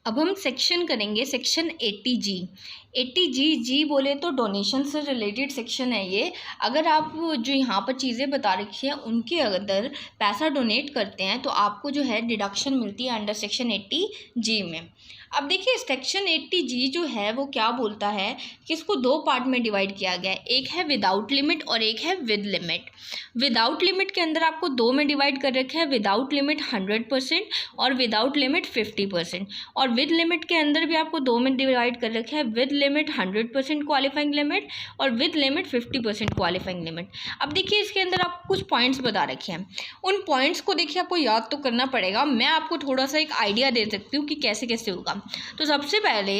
अब हम सेक्शन करेंगे सेक्शन 80G। 80G बोले तो डोनेशन से रिलेटेड सेक्शन है ये। अगर आप जो यहाँ पर चीज़ें बता रखी हैं उनके अंदर पैसा डोनेट करते हैं तो आपको जो है डिडक्शन मिलती है अंडर सेक्शन 80G में। अब देखिए सेक्शन 80G जो है वो क्या बोलता है कि इसको दो पार्ट में डिवाइड किया गया है, एक है विदाउट लिमिट और एक है विद लिमिट। विदाउट लिमिट के अंदर आपको दो में डिवाइड कर रखा है, विदाउट लिमिट 100% और विदाउट लिमिट 50%। और विद लिमिट के अंदर भी आपको दो में डिवाइड कर रखा है, विद लिमिट 100% क्वालिफाइंग लिमिट और विद लिमिट 50% क्वालिफाइंग लिमिट। अब देखिए इसके अंदर आपको कुछ पॉइंट्स बता रखे हैं, उन पॉइंट्स को देखिए आपको याद तो करना पड़ेगा। मैं आपको थोड़ा सा एक आइडिया दे सकती हूँ कि कैसे कैसे होगा। तो सबसे पहले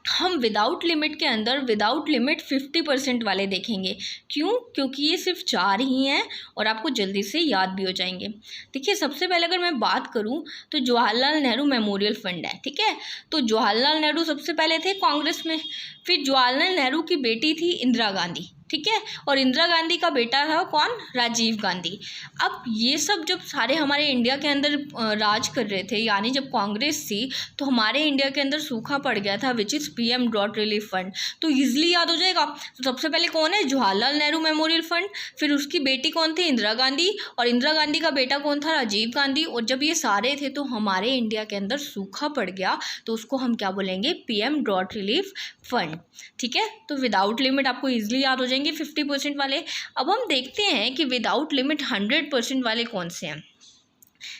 हम विदाउट लिमिट के अंदर विदाउट लिमिट 50% वाले देखेंगे। क्यों? क्योंकि ये सिर्फ 4 ही हैं और आपको जल्दी से याद भी हो जाएंगे। देखिए सबसे पहले अगर मैं बात करूं तो जवाहरलाल नेहरू मेमोरियल फंड है, ठीक है। तो जवाहरलाल नेहरू सबसे पहले थे कांग्रेस में, फिर जवाहरलाल नेहरू की बेटी थी इंदिरा गांधी, ठीक है, और इंदिरा गांधी का बेटा था कौन? राजीव गांधी। अब ये सब जब सारे हमारे इंडिया के अंदर राज कर रहे थे, यानी जब कांग्रेस थी, तो हमारे इंडिया के अंदर सूखा पड़ गया था which is PM drought relief fund. तो ईजिली याद हो जाएगा। तो सबसे पहले कौन है? जवाहरलाल नेहरू मेमोरियल फंड, फिर उसकी बेटी कौन थी? इंदिरा गांधी, और इंदिरा गांधी का बेटा कौन था? राजीव गांधी। और जब ये सारे थे तो हमारे इंडिया के अंदर सूखा पड़ गया, तो उसको हम क्या बोलेंगे? पीएम ड्रॉट रिलीफ फंड, ठीक है। तो विदाउट लिमिट आपको ईजिली याद हो जाएंगे 50% वाले। अब हम देखते हैं कि विदाउट लिमिट 100% वाले कौन से हैं।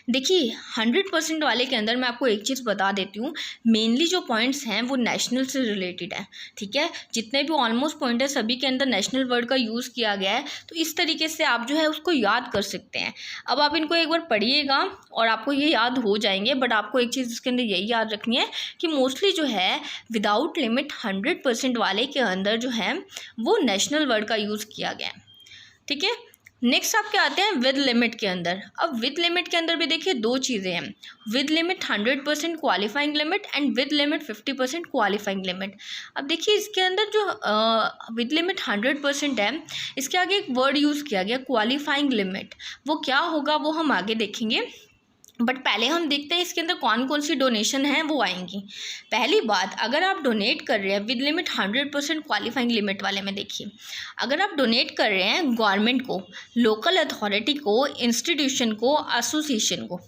देखिए 100% वाले के अंदर मैं आपको एक चीज़ बता देती हूँ, मेनली जो पॉइंट्स हैं वो नेशनल से रिलेटेड है, ठीक है। जितने भी ऑलमोस्ट पॉइंट है सभी के अंदर नेशनल वर्ड का यूज़ किया गया है, तो इस तरीके से आप जो है उसको याद कर सकते हैं। अब आप इनको एक बार पढ़िएगा और आपको ये याद हो जाएंगे। बट आपको एक चीज़ इसके अंदर यही याद रखनी है कि मोस्टली जो है विदाउट लिमिट 100% वाले के अंदर जो है वो नेशनल वर्ड का यूज़ किया गया है, ठीक है। नेक्स्ट आपके आते हैं विद लिमिट के अंदर। अब विद लिमिट के अंदर भी देखिए दो चीज़ें हैं, with limit 100% qualifying limit and with limit 50% qualifying limit. अब देखिए इसके अंदर जो विद लिमिट 100% है, इसके आगे एक वर्ड यूज़ किया गया क्वालिफाइंग लिमिट। वो क्या होगा वो हम आगे देखेंगे, बट पहले हम देखते हैं इसके अंदर कौन कौन सी डोनेशन हैं वो आएंगी। पहली बात, अगर आप डोनेट कर रहे हैं विद लिमिट 100% क्वालिफाइंग लिमिट वाले में, देखिए अगर आप डोनेट कर रहे हैं गवर्नमेंट को, लोकल अथॉरिटी को, इंस्टीट्यूशन को, एसोसिएशन को,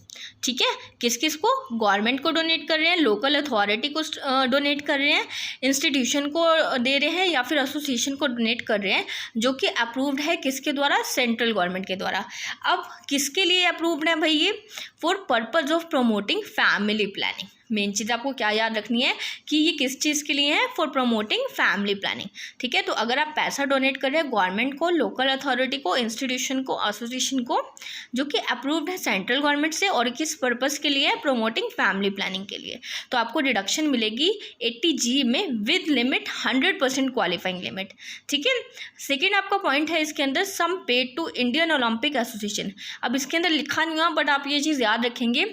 ठीक है, किस किस को? गवर्नमेंट को डोनेट कर रहे हैं, लोकल अथॉरिटी को डोनेट कर रहे हैं, इंस्टीट्यूशन को दे रहे हैं, या फिर एसोसिएशन को डोनेट कर रहे हैं, जो कि अप्रूव्ड है किसके द्वारा? सेंट्रल गवर्नमेंट के द्वारा। अब किसके लिए अप्रूव्ड है भाई ये? For purpose of promoting family planning. Main चीज़ आपको क्या याद रखनी है कि ये किस चीज़ के लिए है? फॉर प्रमोटिंग फैमिली प्लानिंग, ठीक है। तो अगर आप पैसा डोनेट कर रहे हैं गवर्नमेंट को, लोकल अथॉरिटी को, इंस्टीट्यूशन को, एसोसिएशन को, जो कि अप्रूव्ड है सेंट्रल गवर्नमेंट से, और किस पर्पस के लिए है? प्रमोटिंग फैमिली प्लानिंग के लिए, तो आपको डिडक्शन मिलेगी 80G में विद लिमिट 100% क्वालिफाइंग लिमिट, ठीक है। सेकेंड आपका पॉइंट है इसके अंदर some paid to Indian Olympic Association. अब इसके अंदर लिखा नहीं हुआ, बट आप ये चीज़ याद रखेंगे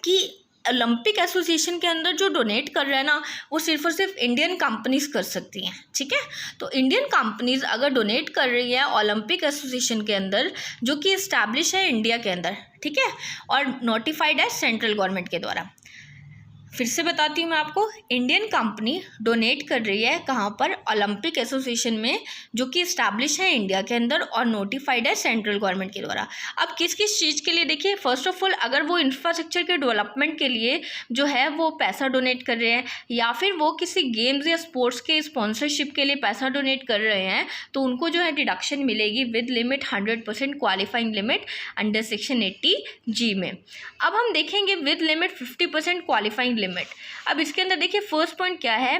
कि ओलंपिक एसोसिएशन के अंदर जो डोनेट कर रहे हैं ना, वो सिर्फ और सिर्फ इंडियन कंपनीज कर सकती हैं, ठीक है। तो इंडियन कंपनीज अगर डोनेट कर रही है ओलंपिक एसोसिएशन के अंदर, जो कि इस्टेब्लिश है इंडिया के अंदर, ठीक है, और नोटिफाइड है सेंट्रल गवर्नमेंट के द्वारा। फिर से बताती हूँ मैं आपको, इंडियन कंपनी डोनेट कर रही है कहाँ पर? ओलंपिक एसोसिएशन में, जो कि इस्टेब्लिश है इंडिया के अंदर और नोटिफाइड है सेंट्रल गवर्नमेंट के द्वारा। अब किस किस चीज़ के लिए? देखिए फर्स्ट ऑफ ऑल, अगर वो इंफ्रास्ट्रक्चर के डेवलपमेंट के लिए जो है वो पैसा डोनेट कर रहे हैं, या फिर वो किसी गेम्स या स्पोर्ट्स के स्पॉन्सरशिप के लिए पैसा डोनेट कर रहे हैं, तो उनको जो है डिडक्शन मिलेगी with limit 100% qualifying limit under section 80G में। अब हम देखेंगे विद लिमिट 50% क्वालिफाइंग लिमिट। अब इसके अंदर देखिए फर्स्ट पॉइंट क्या है?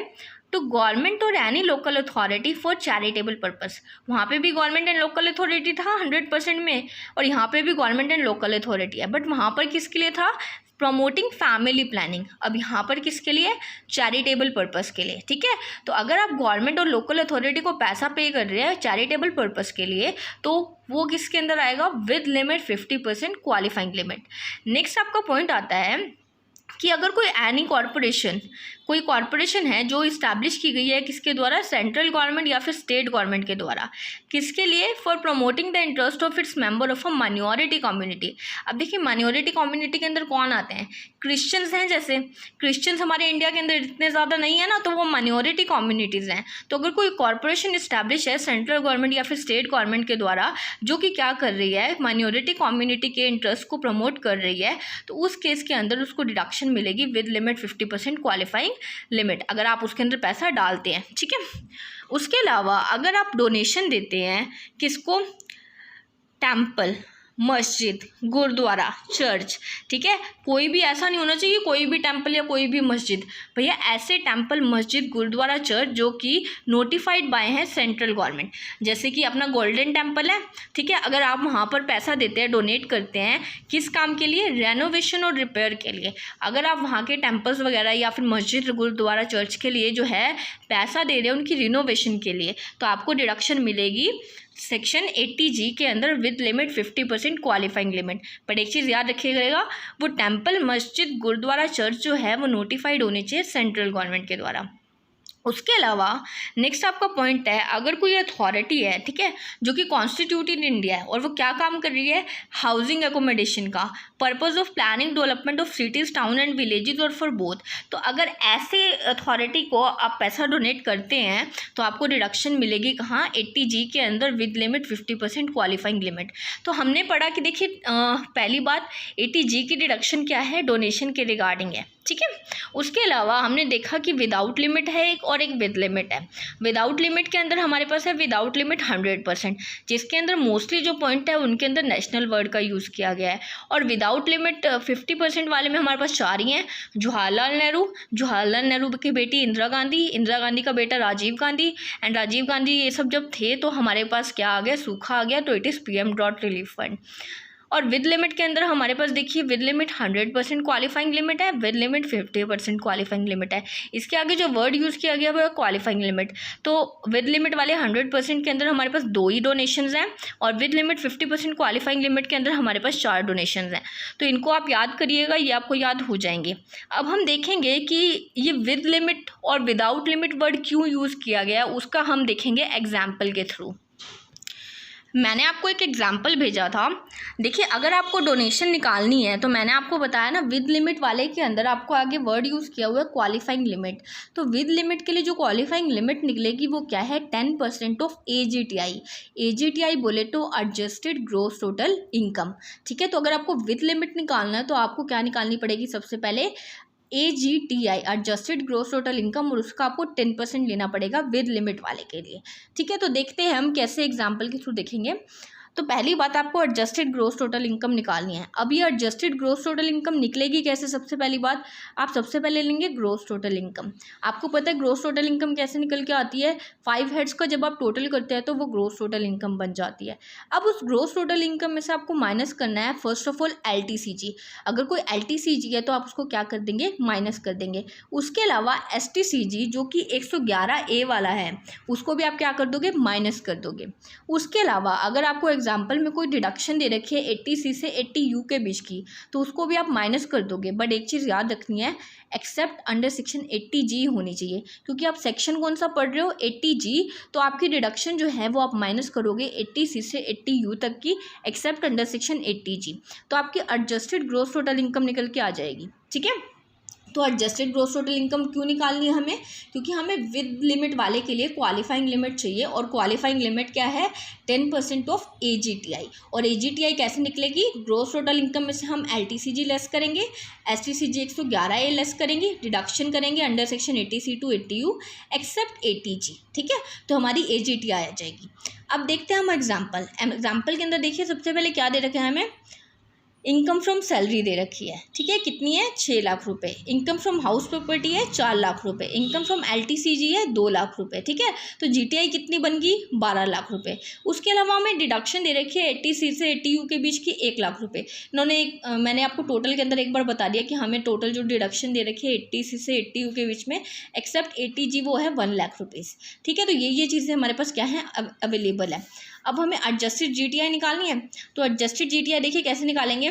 टू गवर्नमेंट और any local authority for charitable purpose. वहाँ पे भी गवर्नमेंट एंड लोकल अथॉरिटी था 100% में, और यहाँ पे भी गवर्नमेंट एंड लोकल अथॉरिटी है, बट वहाँ पर किसके लिए था? Promoting family planning. अब यहाँ पर किसके लिए? चैरिटेबल पर्पस के लिए, ठीक है। तो अगर आप गवर्नमेंट और लोकल अथॉरिटी को पैसा पे कर रहे हैं चैरिटेबल पर्पस के लिए, तो वो किसके अंदर आएगा? With limit 50% qualifying limit. Next आपका पॉइंट आता है कि अगर कोई एनी कॉरपोरेशन, कोई कॉरपोरेशन है जो इस्टेब्लिश की गई है किसके द्वारा, सेंट्रल गवर्नमेंट या फिर स्टेट गवर्नमेंट के द्वारा, किसके लिए, for promoting the interest of its member of a minority community. अब देखिए माइनॉरिटी कम्युनिटी के अंदर कौन आते हैं, क्रिश्चियंस हैं। जैसे क्रिश्चियंस हमारे इंडिया के अंदर इतने ज़्यादा नहीं है ना, तो वो माइनॉरिटी कम्युनिटीज़ हैं। तो अगर कोई कॉरपोरेशन इस्टेब्लिश है सेंट्रल गवर्नमेंट या फिर स्टेट गवर्नमेंट के द्वारा, जो कि क्या कर रही है, माइनॉरिटी कम्युनिटी के इंटरेस्ट को प्रमोट कर रही है, तो उस केस के अंदर उसको डिडक्शन मिलेगी विद लिमिट 50% क्वालिफाइंग लिमिट, अगर आप उसके अंदर पैसा डालते हैं। ठीक है, उसके अलावा अगर आप डोनेशन देते हैं किसको, टेम्पल, मस्जिद, गुरुद्वारा, चर्च, ठीक है, कोई भी ऐसा नहीं होना चाहिए कोई भी टेम्पल या कोई भी मस्जिद, भैया ऐसे टेम्पल, मस्जिद, गुरुद्वारा, चर्च जो कि नोटिफाइड बाय हैं सेंट्रल गवर्नमेंट, जैसे कि अपना गोल्डन टेम्पल है, ठीक है, अगर आप वहाँ पर पैसा देते हैं, डोनेट करते हैं, किस काम के लिए, रेनोवेशन और रिपेयर के लिए, अगर आप वहाँ के टेम्पल्स वगैरह या फिर मस्जिद, गुरुद्वारा, चर्च के लिए जो है पैसा दे रहे हैं उनकी रिनोवेशन के लिए, तो आपको डिडक्शन मिलेगी सेक्शन 80G के अंदर विद लिमिट 50% क्वालिफाइंग लिमिट। पर एक चीज़ याद रखिएगा, वो टेम्पल, मस्जिद, गुरुद्वारा, चर्च जो है वो नोटिफाइड होने चाहिए सेंट्रल गवर्नमेंट के द्वारा। उसके अलावा नेक्स्ट आपका पॉइंट है, अगर कोई अथॉरिटी है, ठीक है, जो कि कॉन्स्टिट्यूटेड इंडिया है और वो क्या काम कर रही है, हाउसिंग एकोमोडेशन का, purpose of planning development of cities, town and villages और फॉर बोथ, तो अगर ऐसे अथॉरिटी को आप पैसा डोनेट करते हैं तो आपको डिडक्शन मिलेगी कहाँ, 80G के अंदर विद लिमिट 50% क्वालिफाइंग लिमिट। तो हमने पढ़ा कि देखिए पहली बात 80G की डिडक्शन क्या है, डोनेशन के रिगार्डिंग है, ठीक है। उसके अलावा हमने देखा कि विदाउट लिमिट है एक और एक विद लिमिट है। विदाउट लिमिट के अंदर हमारे पास है विदाउट लिमिट 100%, जिसके अंदर मोस्टली जो पॉइंट है उनके अंदर नेशनल वर्ड का यूज़ किया गया है। और विदाउट लिमिट 50% वाले में हमारे पास 4 ही हैं, जवाहरलाल नेहरू की बेटी इंदिरा गांधी का बेटा राजीव गांधी, एंड राजीव गांधी ये सब जब थे तो हमारे पास क्या आ गया, सूखा आ गया, तो it is PM drought relief fund. और विद लिमिट के अंदर हमारे पास देखिए विद लिमिट 100% क्वालिफाइंग लिमिट है, विद लिमिट 50% क्वालिफाइंग लिमिट है। इसके आगे जो वर्ड यूज़ किया गया वो है क्वालिफाइंग लिमिट। तो विद लिमिट वाले 100% के अंदर हमारे पास 2 ही डोनेशंस हैं, और विद लिमिट 50% क्वालिफाइंग लिमिट के अंदर हमारे पास 4 डोनेशंस हैं। तो इनको आप याद करिएगा, ये आपको याद हो जाएंगे। अब हम देखेंगे कि ये विद लिमिट और विदाउट लिमिट वर्ड क्यों यूज़ किया गया, उसका हम देखेंगे एग्जाम्पल के थ्रू। मैंने आपको एक एग्जाम्पल भेजा था, देखिए अगर आपको डोनेशन निकालनी है तो मैंने आपको बताया ना विद लिमिट वाले के अंदर आपको आगे वर्ड यूज़ किया हुआ है क्वालिफाइंग लिमिट। तो विद लिमिट के लिए जो क्वालिफाइंग लिमिट निकलेगी वो क्या है, 10% ऑफ AGTI। AGTI बोले तो एडजस्टेड ग्रॉस टोटल इनकम, ठीक है। तो अगर आपको विद लिमिट निकालना है तो आपको क्या निकालनी पड़ेगी, सबसे पहले AGTI adjusted gross total income, और उसका आपको 10% लेना पड़ेगा विद लिमिट वाले के लिए, ठीक है। तो देखते हैं हम कैसे एग्जाम्पल के थ्रू देखेंगे। तो पहली बात आपको एडजस्टेड ग्रॉस टोटल इनकम निकालनी है। अब ये एडजस्टेड ग्रॉस टोटल इनकम निकलेगी कैसे, सबसे पहली बात आप सबसे पहले लेंगे ग्रॉस टोटल इनकम। आपको पता है ग्रॉस टोटल इनकम कैसे निकल के आती है, 5 हेड्स का जब आप टोटल करते हैं तो वो ग्रॉस टोटल इनकम बन जाती है। अब उस ग्रॉस टोटल इनकम में से आपको माइनस करना है फर्स्ट ऑफ ऑल LTCG। अगर कोई LTCG है तो आप उसको क्या कर देंगे, माइनस कर देंगे। उसके अलावा STCG जो कि 111A वाला है उसको भी आप क्या कर दोगे, माइनस कर दोगे। उसके अलावा अगर आपको एग्जाम्पल में कोई डिडक्शन दे रखी है 80C से 80U के बीच की, तो उसको भी आप माइनस कर दोगे। बट एक चीज़ याद रखनी है, एक्सेप्ट अंडर सेक्शन 80G होनी चाहिए, क्योंकि आप सेक्शन कौन सा पढ़ रहे हो, 80G, तो आपकी डिडक्शन जो है वो आप माइनस करोगे 80C से 80U तक की, एक्सेप्ट अंडर सेक्शन 80G। तो आपकी एडजस्टेड ग्रॉस टोटल इनकम निकल के आ जाएगी, ठीक है। तो एडजस्टेड ग्रॉस टोटल इनकम क्यों निकालनी है हमें, क्योंकि हमें विद लिमिट वाले के लिए क्वालिफाइंग लिमिट चाहिए, और क्वालिफाइंग लिमिट क्या है, 10% ऑफ AGTI। और AGTI कैसे निकलेगी, ग्रॉस टोटल इनकम में से हम LTCG लेस करेंगे, STCG 111A लेस करेंगे, डिडक्शन करेंगे under section 80C to 80U except 80G, ठीक है। तो हमारी AGTI आ जाएगी। अब देखते हैं हम एग्जाम्पल के अंदर देखिए सबसे पहले क्या दे रखा है हमें, इनकम फ्रॉम सैलरी दे रखी है, ठीक है, कितनी है, 6 लाख रुपए। इनकम फ्रॉम हाउस प्रॉपर्टी है 4 लाख रुपए। इनकम फ्रॉम LTCG है 2 लाख रुपए, ठीक है। तो GTI कितनी बन गई, 12 लाख रुपए। उसके अलावा हमें डिडक्शन दे रखी है 80C से 80U के बीच की 1 लाख रुपए। मैंने आपको टोटल के अंदर एक बार बता दिया कि हमें टोटल जो डिडक्शन दे रखी है 80C से 80U के बीच में एक्सेप्ट 80G वो है 1 लाख रुपीज़, ठीक है। तो ये चीज़ें हमारे पास क्या है, अवेलेबल है। अब हमें एडजस्टेड GTI निकालनी है। तो एडजस्टेड GTI देखिए कैसे निकालेंगे,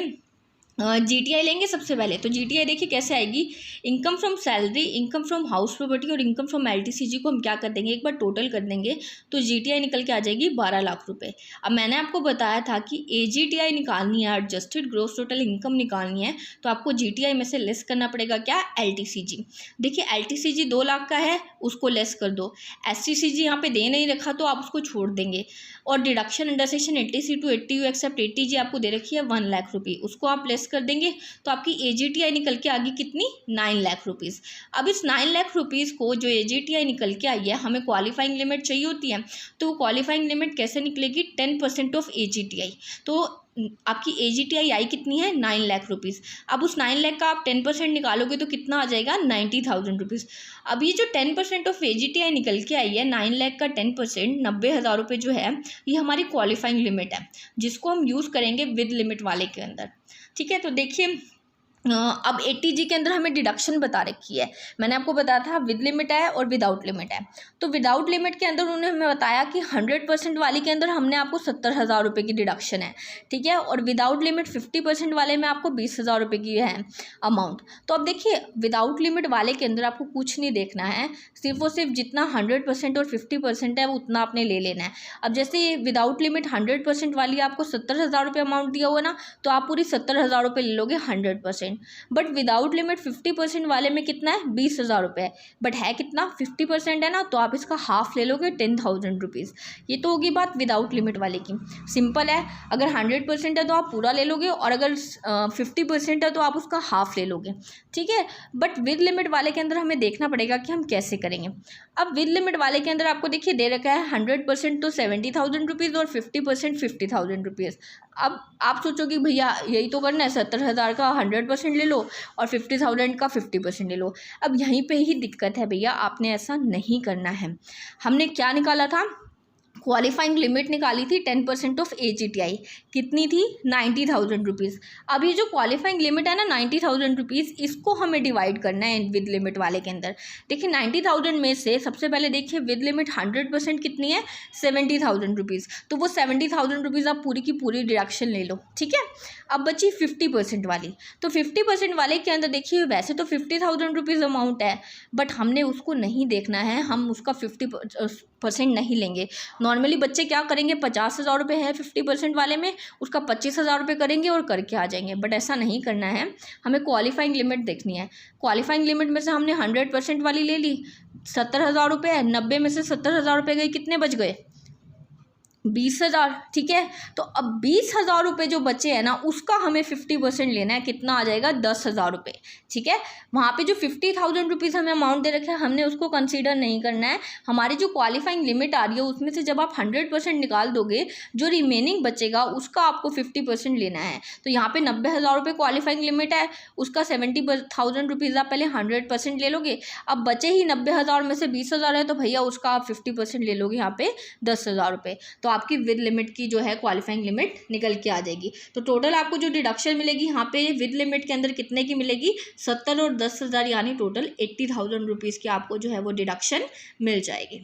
जीटीआई लेंगे सबसे पहले। तो जीटीआई देखिए कैसे आएगी, income from salary, income from house property और इनकम फ्रॉम एलटीसीजी को हम क्या कर देंगे, एक बार टोटल कर देंगे तो जीटीआई निकल के आ जाएगी 12 लाख रुपए। अब मैंने आपको बताया था कि एजीटीआई निकालनी है, एडजस्टेड ग्रॉस टोटल इनकम निकालनी है, तो आपको जीटीआई में से लेस करना पड़ेगा क्या, एलटीसीजी। देखिए एलटीसीजी 2 लाख का है, उसको लेस कर दो। एसटीसीजी यहाँ पे दे नहीं रखा तो आप उसको छोड़ देंगे। और deduction under section 80C to 80U except 80G आपको दे रखी है 1 लाख रुपये, उसको आप लेस कर देंगे तो आपकी एजीटीआई निकल के आ गई कितनी, 9 लाख रुपीज़। अब इस 9 लाख रुपीज़ को जो एजीटीआई निकल के आई है, हमें क्वालिफाइंग लिमिट चाहिए होती है, तो वो क्वालिफाइंग लिमिट कैसे निकलेगी, 10% ऑफ एजीटीआई। तो आपकी एजीटीआई आई कितनी है, 9 लाख रुपीज़। अब उस 9 लाख का आप 10% निकालोगे तो कितना आ जाएगा, 90,000 रुपीज़। अब ये जो 10% ऑफ एजीटीआई निकल के आई है, 9 लाख का 10% 90,000 रुपये जो है, ये हमारी क्वालिफाइंग लिमिट है, जिसको हम यूज़ करेंगे विद लिमिट वाले के अंदर। ठीक है, तो देखिए अब 80G के अंदर हमें डिडक्शन बता रखी है। मैंने आपको बताया था विद लिमिट है और विदाउट लिमिट है। तो विदाउट लिमिट के अंदर उन्होंने हमें बताया कि 100% वाली के अंदर हमने आपको 70,000 रुपये की डिडक्शन है, ठीक है, और विदाउट लिमिट 50% वाले में आपको 20,000 रुपये की है अमाउंट। तो अब देखिए विदाउट लिमिट वाले के अंदर आपको कुछ नहीं देखना है, सिर्फ और सिर्फ जितना 100% और 50% है वो उतना आपने ले लेना है। अब जैसे विदाउट लिमिट 100% वाली आपको 70,000 रुपये अमाउंट दिया हुआ ना, तो आप पूरी 70,000 रुपये ले लोगे 100%। बट विदाउट लिमिट 50% वाले में कितना है, 20,000 रुपये है, बट है कितना, 50% है ना, तो आप इसका हाफ ले लोगे 10,000 रुपीज़। ये तो होगी बात विदाउट लिमिट वाले की, सिंपल है। अगर 100% है तो आप पूरा ले लोगे, और अगर 50% है तो आप उसका हाफ ले लोगे, ठीक है। बट विद लिमिट वाले के अंदर हमें देखना पड़ेगा कि हम कैसे करेंगे। अब विद लिमिट वाले के अंदर आपको देखिए दे रखा है 100% तो 70,000 रुपीज़ और 50% 50,000 रुपीज़। अब आप सोचोगे भैया यही तो करना है, 70,000 का 100% ले लो और 50,000 का 50% ले लो। अब यहीं पे ही दिक्कत है भैया, आपने ऐसा नहीं करना है। हमने क्या निकाला था, क्वालिफाइंग लिमिट निकाली थी 10% ऑफ एजीटीआई, कितनी थी, 90,000 रुपीज़। अब ये जो क्वालिफाइंग लिमिट है ना 90,000 रुपीज़, इसको हमें डिवाइड करना है विद लिमिट वाले के अंदर। देखिए 90,000 में से सबसे पहले देखिए विद लिमिट 100% कितनी है, 70,000 रुपीज़। तो वो 70,000 रुपीज़ आप पूरी की पूरी डिडक्शन ले लो, ठीक है। अब बची 50% वाली, तो 50% वाले के अंदर देखिए वैसे तो 50,000 रुपीज़ अमाउंट है, बट हमने उसको नहीं देखना है, हम उसका 50% नहीं लेंगे। नॉर्मली बच्चे क्या करेंगे, 50,000 रुपये है 50% वाले में, उसका 25,000 रुपये करेंगे और करके आ जाएंगे, बट ऐसा नहीं करना है। हमें क्वालिफाइंग लिमिट देखनी है। क्वालिफाइंग लिमिट में से हमने 100% वाली ले ली, 70,000 रुपये है, 90 में से 70,000 रुपये गए, कितने बच गए, 20,000, ठीक है। तो अब 20,000 रुपये जो बचे हैं ना, उसका हमें 50% लेना है, कितना आ जाएगा, 10,000 रुपये, ठीक है। वहाँ पे जो 50,000 रुपीज़ हमें अमाउंट दे रखा है, हमने उसको कंसीडर नहीं करना है। हमारी जो क्वालिफाइंग लिमिट आ रही है उसमें से जब आप 100% निकाल दोगे, जो रिमेनिंग बचेगा उसका आपको 50% लेना है। तो यहाँ पे 90,000 रुपये क्वालिफाइंग लिमिट है, उसका 70,000 रुपीज़ आप पहले 100% ले लोगे। अब बचे ही 90,000 में से 20,000 है, तो भैया उसका आप 50% ले लोगे यहाँ पे 10,000 रुपये। तो आपकी विद लिमिट की जो है क्वालिफाइंग लिमिट निकल के आ जाएगी। तो टोटल आपको जो डिडक्शन मिलेगी यहाँ पे विद लिमिट के अंदर कितने की मिलेगी, 70 और 10,000 यानी टोटल 80,000 रुपीज़ की आपको जो है वो डिडक्शन मिल जाएगी।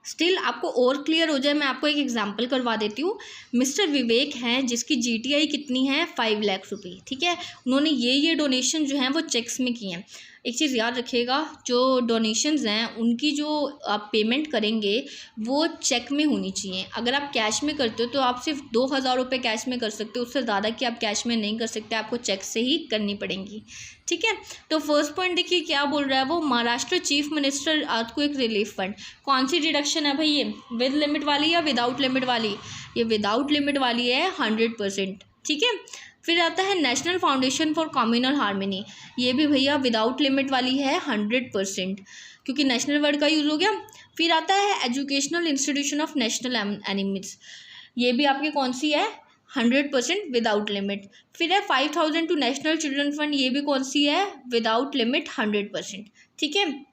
स्टिल आपको और क्लियर हो जाए, मैं आपको एक एग्जांपल करवा देती हूँ। मिस्टर विवेक हैं जिसकी जीटीआई कितनी है, 5 लाख रुपये, ठीक है। उन्होंने ये डोनेशन जो हैं वो चेक्स में की हैं। एक चीज़ याद रखिएगा, जो डोनेशंस हैं उनकी जो आप पेमेंट करेंगे वो चेक में होनी चाहिए। अगर आप कैश में करते हो तो आप सिर्फ 2,000 रुपये कैश में कर सकते हो, उससे ज़्यादा कि आप कैश में नहीं कर सकते, आपको चेक से ही करनी पड़ेंगी, ठीक है। तो फर्स्ट पॉइंट देखिए क्या बोल रहा है वो, Maharashtra chief minister earthquake relief fund, कौन सी डिडक्शन है भाई ये, विद लिमिट वाली या विदाउट लिमिट वाली, ये विदाउट लिमिट वाली है 100%, ठीक है। फिर आता है national foundation for communal harmony, ये भी भैया विदाउट लिमिट वाली है 100%, क्योंकि नेशनल वर्ड का यूज़ हो गया। फिर आता है educational institution of national enemies, ये भी आपकी कौन सी है, 100% विदाउट लिमिट। फिर है 5,000 टू नेशनल चिल्ड्रन फंड, ये भी कौन सी है, विदाउट लिमिट 100%, ठीक है।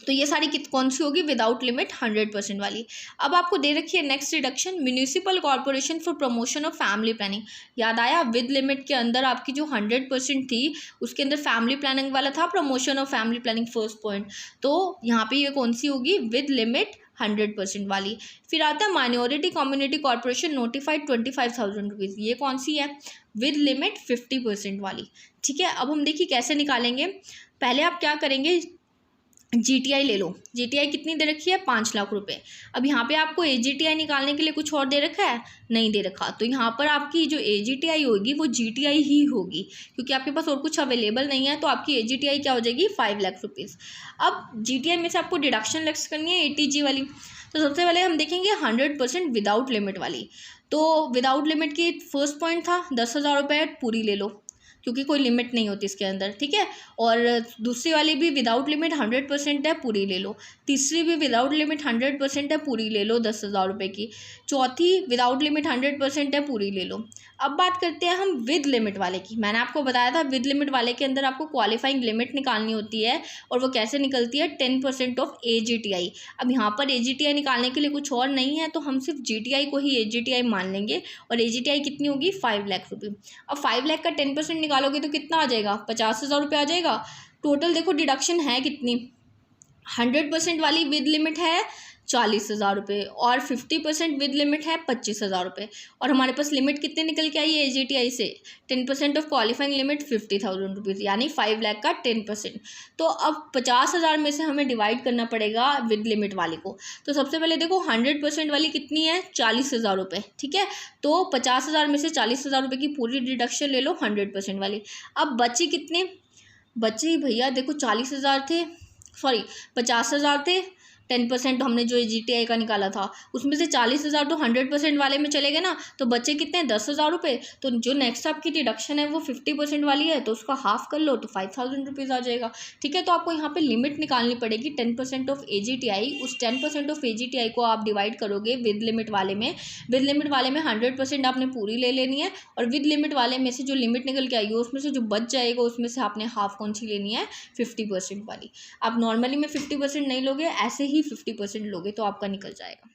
तो ये सारी कौन सी होगी, विदाउट लिमिट 100% वाली। अब आपको दे रखी है next reduction, municipal corporation for promotion of family planning. याद आया, विद लिमिट के अंदर आपकी जो 100% थी उसके अंदर फैमिली प्लानिंग वाला था, promotion of family planning first point. तो यहाँ पे ये कौन सी होगी, विद लिमिट 100% वाली। फिर आता है minority community corporation notified 25,000 rupees, ये कौन सी है, विद लिमिट 50% वाली। ठीक है, अब हम देखिए कैसे निकालेंगे। पहले आप क्या करेंगे, GTI ले लो। GTI कितनी दे रखी है, 5 लाख रुपए। अब यहाँ पे आपको AGTI निकालने के लिए कुछ और दे रखा है, नहीं दे रखा, तो यहाँ पर आपकी जो AGTI होगी वो GTI ही होगी, क्योंकि आपके पास और कुछ अवेलेबल नहीं है। तो आपकी AGTI क्या हो जाएगी, 5 लाख रुपीज़। अब GTI में से आपको डिडक्शन लेस करनी है ATG वाली। तो सबसे पहले हम देखेंगे 100% विदाउट लिमिट वाली। तो विदाउट लिमिट की फर्स्ट पॉइंट था 10,000 रुपये पूरी ले लो, क्योंकि कोई लिमिट नहीं होती इसके अंदर। ठीक है, और दूसरी वाली भी विदाउट लिमिट 100% है, पूरी ले लो। तीसरी भी विदाउट लिमिट 100% है, पूरी ले लो 10,000 रुपये की। चौथी विदाउट लिमिट 100% है, पूरी ले लो। अब बात करते हैं हम विद लिमिट वाले की। मैंने आपको बताया था विद लिमिट वाले के अंदर आपको क्वालिफाइंग लिमिट निकालनी होती है, और वो कैसे निकलती है, 10% ऑफ AGTI। अब यहाँ पर AGTI निकालने के लिए कुछ और नहीं है, तो हम सिर्फ GTI को ही AGTI मान लेंगे, और AGTI कितनी होगी, 5 लाख रुपये। अब 5 लाख का 10% निकालोगे तो कितना आ जाएगा, 50,000 रुपये आ जाएगा। टोटल देखो डिडक्शन है कितनी, 100% वाली विद लिमिट है 40,000 रुपये, और 50% विद लिमिट है 25,000 रुपये। और हमारे पास लिमिट कितनी निकल के आई है AGTI से, 10% ऑफ क्वालिफाइंग लिमिट 50,000 रुपीज़, यानी 5 लाख का 10%। तो अब 50,000 में से हमें डिवाइड करना पड़ेगा विद लिमिट वाले को। तो सबसे पहले देखो 100% वाली कितनी है, 40,000 रुपये। ठीक है, तो 50,000 में से 40,000 रुपये की पूरी डिडक्शन ले लो 100% वाली। अब बची कितने, बची भैया देखो 40,000 थे, सॉरी 50,000 थे, 10% हमने जो GTI का निकाला था उसमें से 40,000 तो 100% वाले में चले गए ना, तो बचे कितने, 10,000 रुपये। तो जो नेक्स्ट आपकी डिडक्शन है वो 50% वाली है, तो उसका हाफ कर लो तो 5,000 रुपीज़ आ जाएगा। ठीक है, तो आपको यहाँ पे लिमिट निकालनी पड़ेगी 10% ऑफ AGTI। उस 10% ऑफ AGTI को आप डिवाइड करोगे विद लिमिट वाले में। विद लिमिट वाले में 100% आपने पूरी ले लेनी है, और विद लिमिट वाले में से जो लिमिट निकल के आएगी उसमें से जो बच जाएगा उसमें से आपने हाफ कौन सी लेनी है, 50% वाली। आप नॉर्मली में 50% नहीं लोगे, ऐसे ही 50% लोगे तो आपका निकल जाएगा।